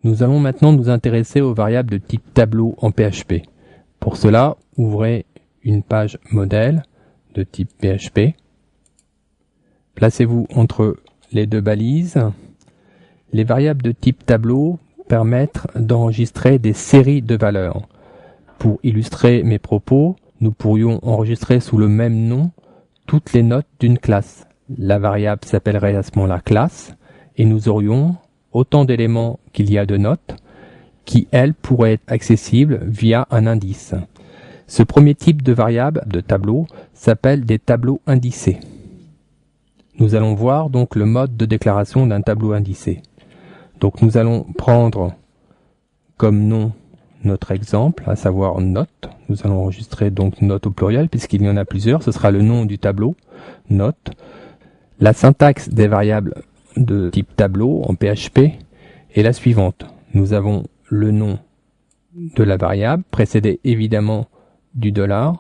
Nous allons maintenant nous intéresser aux variables de type tableau en PHP. Pour cela, ouvrez une page modèle de type PHP. Placez-vous entre les deux balises. Les variables de type tableau permettent d'enregistrer des séries de valeurs. Pour illustrer mes propos, nous pourrions enregistrer sous le même nom toutes les notes d'une classe. La variable s'appellerait à ce moment-là classe et nous aurions autant d'éléments qu'il y a de notes qui, elles, pourraient être accessibles via un indice. Ce premier type de variable de tableau s'appelle des tableaux indicés. Nous allons voir donc le mode de déclaration d'un tableau indicé. Donc nous allons prendre comme nom notre exemple, à savoir note. Nous allons enregistrer donc note au pluriel puisqu'il y en a plusieurs. Ce sera le nom du tableau, note. La syntaxe des variables de type tableau en PHP est la suivante. Nous avons le nom de la variable, précédé évidemment du $,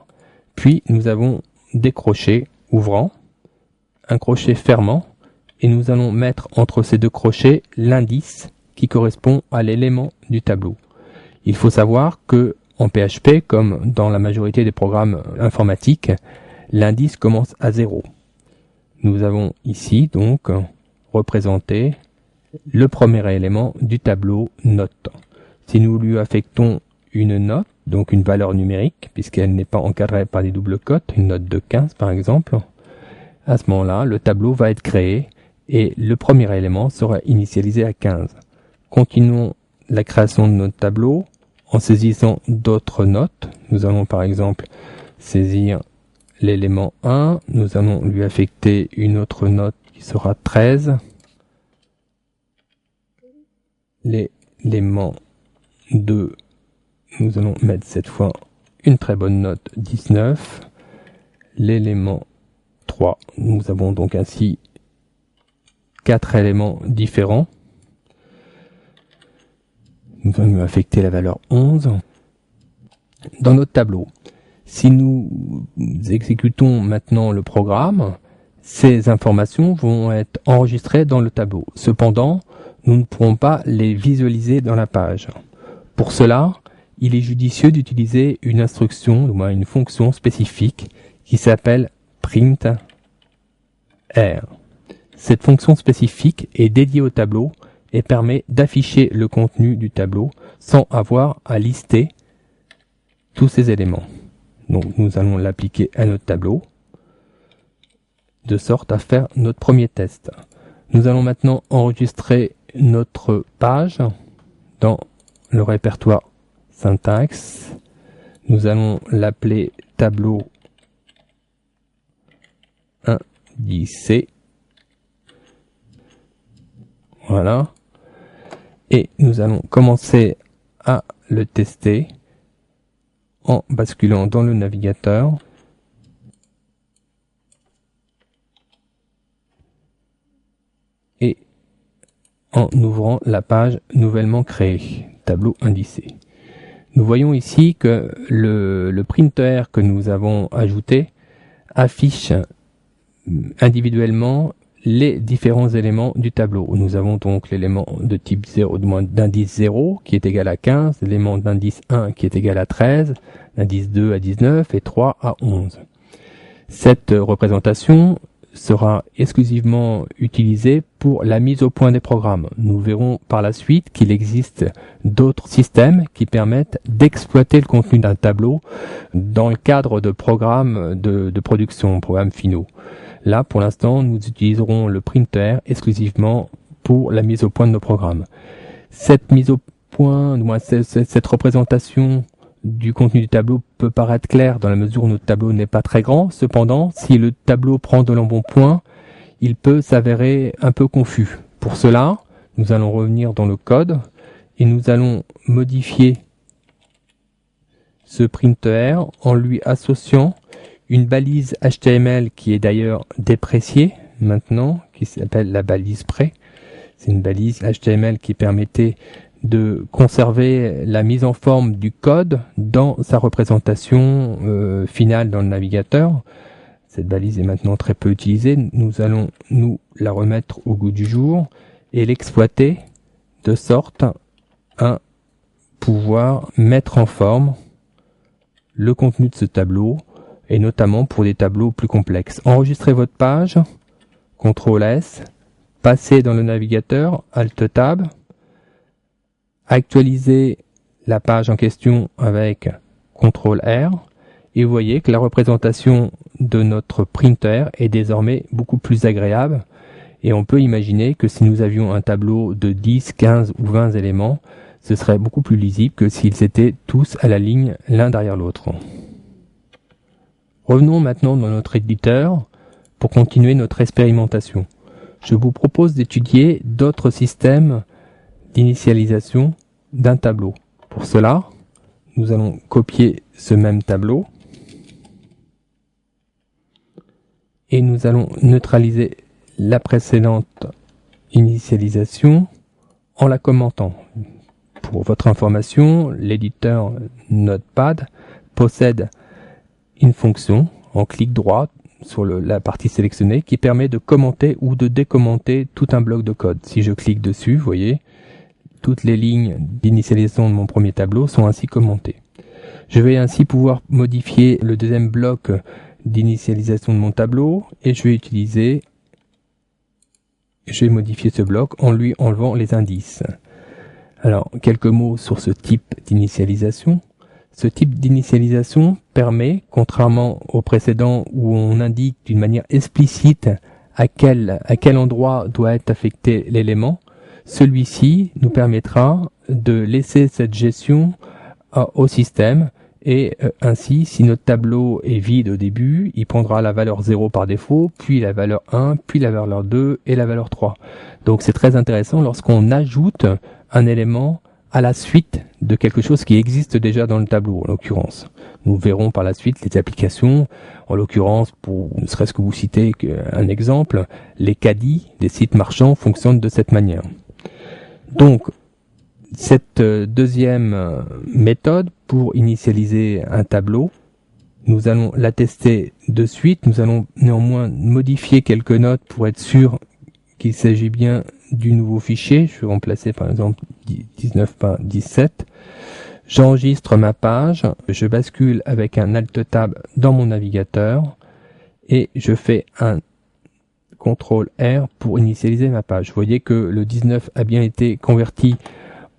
puis nous avons des crochets ouvrants, un crochet fermant, et nous allons mettre entre ces deux crochets l'indice qui correspond à l'élément du tableau. Il faut savoir que en PHP, comme dans la majorité des programmes informatiques, l'indice commence à 0. Nous avons ici donc représenté le premier élément du tableau note. Si nous lui affectons une note, donc une valeur numérique, puisqu'elle n'est pas encadrée par des doubles cotes, une note de 15 par exemple, à ce moment-là, le tableau va être créé et le premier élément sera initialisé à 15. Continuons la création de notre tableau en saisissant d'autres notes. Nous allons par exemple saisir l'élément 1, nous allons lui affecter une autre note qui sera 13. L'élément 2, nous allons mettre cette fois une très bonne note 19. L'élément 3, nous avons donc ainsi 4 éléments différents. Nous allons lui affecter la valeur 11. Dans notre tableau, si nous exécutons maintenant le programme, ces informations vont être enregistrées dans le tableau. Cependant, nous ne pourrons pas les visualiser dans la page. Pour cela, il est judicieux d'utiliser une instruction, ou une fonction spécifique qui s'appelle print_r. Cette fonction spécifique est dédiée au tableau et permet d'afficher le contenu du tableau sans avoir à lister tous ces éléments. Donc nous allons l'appliquer à notre tableau de sorte à faire notre premier test. Nous allons maintenant enregistrer notre page dans le répertoire syntaxe. Nous allons l'appeler tableau indicé. Voilà. Et nous allons commencer à le tester en basculant dans le navigateur. Et en ouvrant la page nouvellement créée, tableau indicé. Nous voyons ici que le printer que nous avons ajouté affiche individuellement les différents éléments du tableau. Nous avons donc l'élément de type 0, d'indice 0 qui est égal à 15, l'élément d'indice 1 qui est égal à 13, l'indice 2 à 19 et 3 à 11. Cette représentation sera exclusivement utilisée pour la mise au point des programmes. Nous verrons par la suite qu'il existe d'autres systèmes qui permettent d'exploiter le contenu d'un tableau dans le cadre de programmes de production, programmes finaux. Là, pour l'instant, nous utiliserons le printer exclusivement pour la mise au point de nos programmes. Cette mise au point, cette représentation du contenu du tableau peut paraître claire dans la mesure où notre tableau n'est pas très grand. Cependant, si le tableau prend de l'embonpoint, il peut s'avérer un peu confus. Pour cela, nous allons revenir dans le code et nous allons modifier ce printer en lui associant une balise HTML qui est d'ailleurs dépréciée maintenant, qui s'appelle la balise pré. C'est une balise HTML qui permettait de conserver la mise en forme du code dans sa représentation finale dans le navigateur. Cette balise est maintenant très peu utilisée. Nous allons nous la remettre au goût du jour et l'exploiter de sorte à pouvoir mettre en forme le contenu de ce tableau, et notamment pour des tableaux plus complexes. Enregistrez votre page, CTRL S, passez dans le navigateur, Alt Tab, actualisez la page en question avec CTRL R, et vous voyez que la représentation de notre printer est désormais beaucoup plus agréable, et on peut imaginer que si nous avions un tableau de 10, 15 ou 20 éléments, ce serait beaucoup plus lisible que s'ils étaient tous à la ligne l'un derrière l'autre. Revenons maintenant dans notre éditeur pour continuer notre expérimentation. Je vous propose d'étudier d'autres systèmes d'initialisation d'un tableau. Pour cela, nous allons copier ce même tableau et nous allons neutraliser la précédente initialisation en la commentant. Pour votre information, l'éditeur Notepad possède une fonction en clic droit sur la partie sélectionnée qui permet de commenter ou de décommenter tout un bloc de code. Si je clique dessus, vous voyez, toutes les lignes d'initialisation de mon premier tableau sont ainsi commentées. Je vais ainsi pouvoir modifier le deuxième bloc d'initialisation de mon tableau et je vais modifier ce bloc en lui enlevant les indices. Alors, quelques mots sur ce type d'initialisation. Ce type d'initialisation permet, contrairement au précédent où on indique d'une manière explicite à quel endroit doit être affecté l'élément, celui-ci nous permettra de laisser cette gestion au système et ainsi, si notre tableau est vide au début, il prendra la valeur 0 par défaut, puis la valeur 1, puis la valeur 2 et la valeur 3. Donc c'est très intéressant lorsqu'on ajoute un élément à la suite de quelque chose qui existe déjà dans le tableau, en l'occurrence. Nous verrons par la suite les applications. En l'occurrence, pour ne serait-ce que vous citer un exemple, les caddies des sites marchands fonctionnent de cette manière. Donc, cette deuxième méthode pour initialiser un tableau, nous allons la tester de suite. Nous allons néanmoins modifier quelques notes pour être sûr qu'il s'agit bien du nouveau fichier. Je vais remplacer par exemple 19 par 17. J'enregistre ma page, je bascule avec un Alt Tab dans mon navigateur et je fais un CTRL R pour initialiser ma page. Vous voyez que le 19 a bien été converti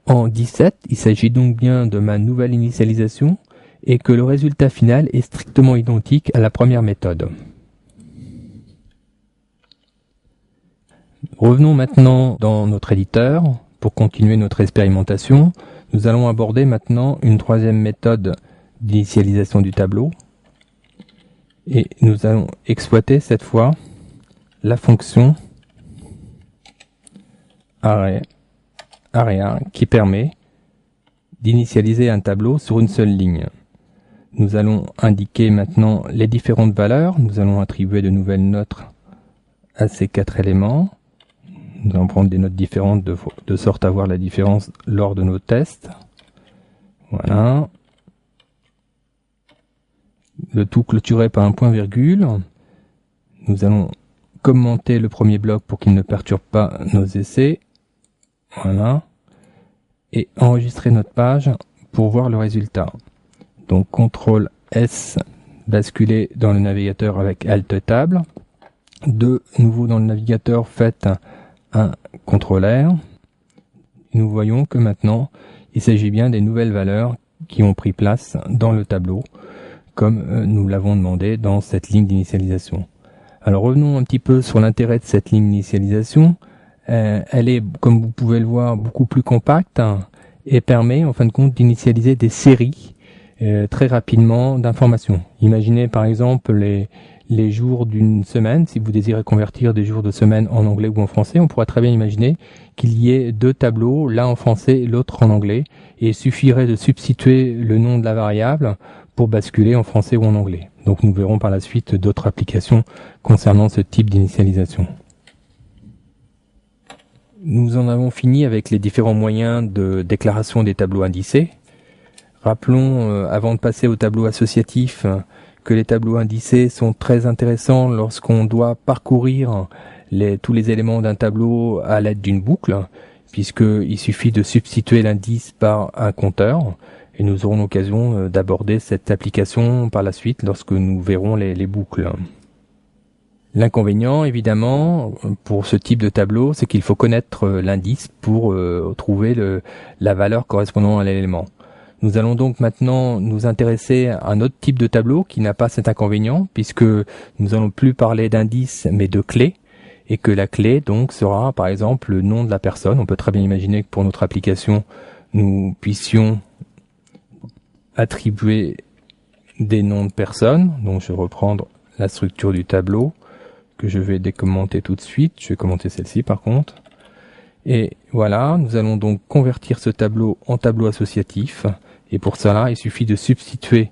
en 17. Il s'agit donc bien de ma nouvelle initialisation et que le résultat final est strictement identique à la première méthode. Revenons maintenant dans notre éditeur pour continuer notre expérimentation. Nous allons aborder maintenant une troisième méthode d'initialisation du tableau et nous allons exploiter cette fois la fonction area qui permet d'initialiser un tableau sur une seule ligne. Nous allons indiquer maintenant les différentes valeurs. Nous allons attribuer de nouvelles notes à ces 4 éléments. Nous allons prendre des notes différentes de sorte à voir la différence lors de nos tests. Voilà. Le tout clôturé par un point-virgule. Nous allons commenter le premier bloc pour qu'il ne perturbe pas nos essais. Voilà. Et enregistrer notre page pour voir le résultat. Donc CTRL S, basculer dans le navigateur avec Alt Tab. De nouveau dans le navigateur, faites un CTRL R. Et nous voyons que maintenant, il s'agit bien des nouvelles valeurs qui ont pris place dans le tableau, comme nous l'avons demandé dans cette ligne d'initialisation. Alors revenons un petit peu sur l'intérêt de cette ligne d'initialisation. Elle est, comme vous pouvez le voir, beaucoup plus compacte et permet en fin de compte d'initialiser des séries très rapidement d'informations. Imaginez par exemple les jours d'une semaine. Si vous désirez convertir des jours de semaine en anglais ou en français, on pourra très bien imaginer qu'il y ait 2 tableaux, l'un en français et l'autre en anglais, et il suffirait de substituer le nom de la variable pour basculer en français ou en anglais. Donc nous verrons par la suite d'autres applications concernant ce type d'initialisation. Nous en avons fini avec les différents moyens de déclaration des tableaux indicés. Rappelons, avant de passer au tableau associatif, que les tableaux indicés sont très intéressants lorsqu'on doit parcourir tous les éléments d'un tableau à l'aide d'une boucle. puisqu'il suffit de substituer l'indice par un compteur, et nous aurons l'occasion d'aborder cette application par la suite lorsque nous verrons les boucles. L'inconvénient, évidemment, pour ce type de tableau, c'est qu'il faut connaître l'indice pour trouver la valeur correspondant à l'élément. Nous allons donc maintenant nous intéresser à un autre type de tableau qui n'a pas cet inconvénient, puisque nous allons plus parler d'indice mais de clé, et que la clé donc sera par exemple le nom de la personne. On peut très bien imaginer que pour notre application, nous puissions attribuer des noms de personnes. Donc je vais reprendre la structure du tableau que je vais décommenter tout de suite. Je vais commenter celle-ci par contre. Et voilà, nous allons donc convertir ce tableau en tableau associatif. Et pour cela, il suffit de substituer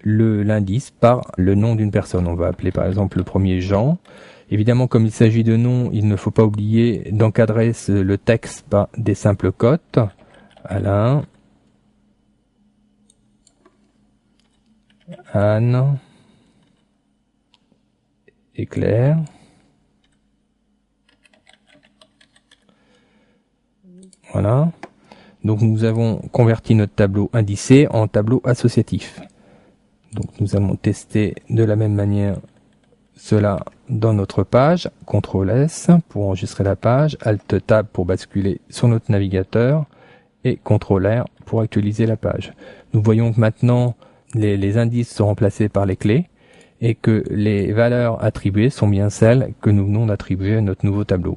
l'indice par le nom d'une personne. On va appeler par exemple le premier Jean. Évidemment, comme il s'agit de nom, il ne faut pas oublier d'encadrer le texte par des simples cotes. Alain, Anne et Claire. Voilà. Donc nous avons converti notre tableau indicé en tableau associatif. Donc nous allons tester de la même manière cela dans notre page. CTRL S pour enregistrer la page, Alt Tab pour basculer sur notre navigateur et CTRL R pour actualiser la page. Nous voyons que maintenant les indices sont remplacés par les clés et que les valeurs attribuées sont bien celles que nous venons d'attribuer à notre nouveau tableau.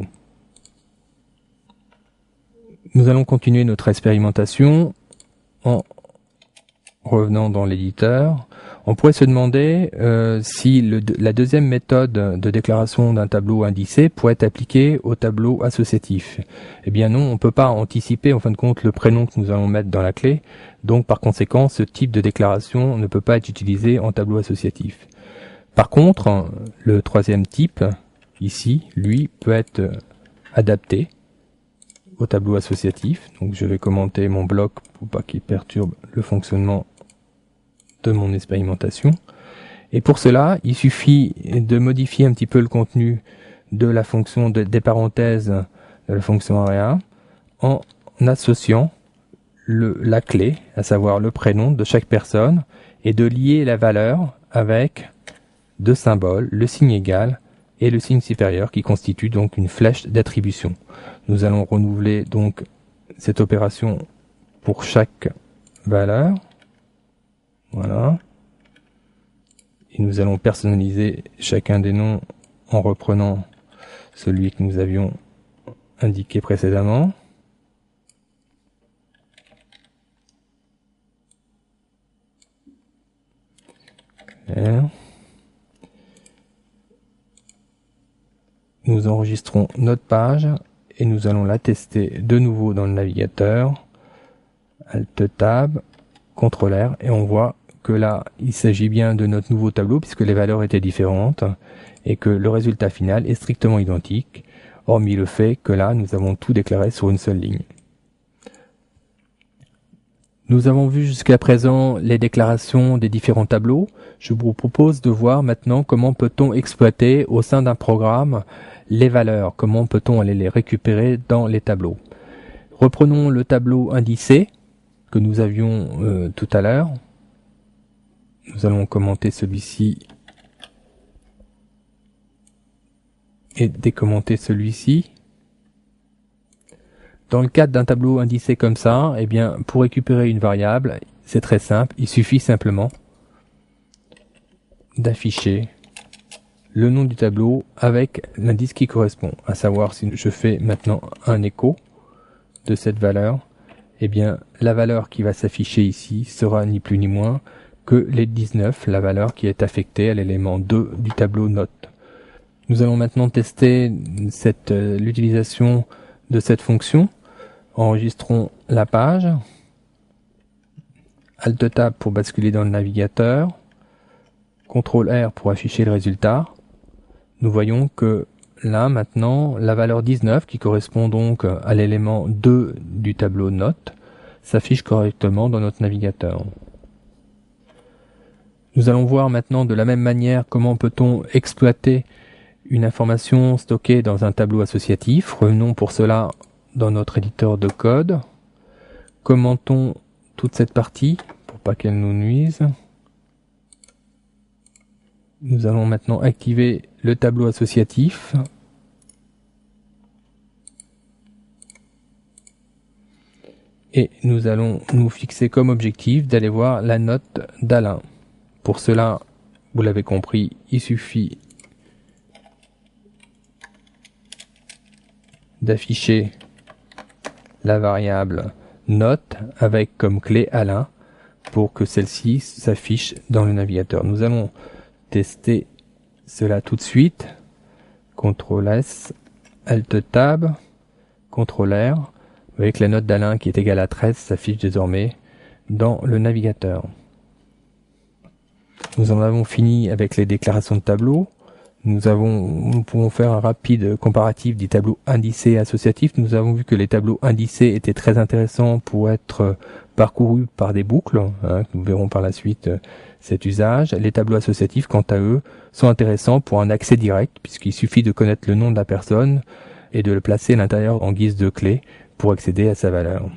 Nous allons continuer notre expérimentation en revenant dans l'éditeur. On pourrait se demander si la deuxième méthode de déclaration d'un tableau indicé pourrait être appliquée au tableau associatif. Eh bien non, on ne peut pas anticiper en fin de compte le prénom que nous allons mettre dans la clé. Donc par conséquent, ce type de déclaration ne peut pas être utilisé en tableau associatif. Par contre, le troisième type, ici, lui, peut être adapté au tableau associatif. Donc je vais commenter mon bloc pour pas qu'il perturbe le fonctionnement de mon expérimentation. Et pour cela, il suffit de modifier un petit peu le contenu de la fonction des parenthèses de la fonction area en associant la clé, à savoir le prénom de chaque personne, et de lier la valeur avec deux symboles, le signe égal et le signe supérieur qui constitue donc une flèche d'attribution. Nous allons renouveler donc cette opération pour chaque valeur. Voilà. Et nous allons personnaliser chacun des noms en reprenant celui que nous avions indiqué précédemment. Claire. Nous enregistrons notre page et nous allons la tester de nouveau dans le navigateur. Alt Tab, CTRL R, et on voit que là, il s'agit bien de notre nouveau tableau puisque les valeurs étaient différentes et que le résultat final est strictement identique, hormis le fait que là, nous avons tout déclaré sur une seule ligne. Nous avons vu jusqu'à présent les déclarations des différents tableaux. Je vous propose de voir maintenant comment peut-on exploiter au sein d'un programme les valeurs, comment peut-on aller les récupérer dans les tableaux. Reprenons le tableau indicé que nous avions tout à l'heure. Nous allons commenter celui-ci et décommenter celui-ci. Dans le cadre d'un tableau indicé comme ça, eh bien, pour récupérer une variable, c'est très simple. Il suffit simplement d'afficher le nom du tableau avec l'indice qui correspond. À savoir, si je fais maintenant un écho de cette valeur, eh bien, la valeur qui va s'afficher ici sera ni plus ni moins que les 19, la valeur qui est affectée à l'élément 2 du tableau note. Nous allons maintenant tester l'utilisation de cette fonction. Enregistrons la page. Alt Tab pour basculer dans le navigateur. CTRL R pour afficher le résultat. Nous voyons que là maintenant la valeur 19 qui correspond donc à l'élément 2 du tableau note s'affiche correctement dans notre navigateur. Nous allons voir maintenant de la même manière comment peut-on exploiter une information stockée dans un tableau associatif. Revenons pour cela dans notre éditeur de code. Commentons toute cette partie pour pas qu'elle nous nuise. Nous allons maintenant activer le tableau associatif. Et nous allons nous fixer comme objectif d'aller voir la note d'Alain. Pour cela, vous l'avez compris, il suffit d'afficher la variable note avec comme clé Alain pour que celle-ci s'affiche dans le navigateur. Nous allons tester cela tout de suite. CTRL S, Alt Tab, CTRL R. Vous voyez que la note d'Alain qui est égale à 13 s'affiche désormais dans le navigateur. Nous en avons fini avec les déclarations de tableau. Nous pouvons faire un rapide comparatif des tableaux indicés et associatifs. Nous avons vu que les tableaux indicés étaient très intéressants pour être parcourus par des boucles. Nous verrons par la suite cet usage. Les tableaux associatifs, quant à eux, sont intéressants pour un accès direct, puisqu'il suffit de connaître le nom de la personne et de le placer à l'intérieur en guise de clé pour accéder à sa valeur.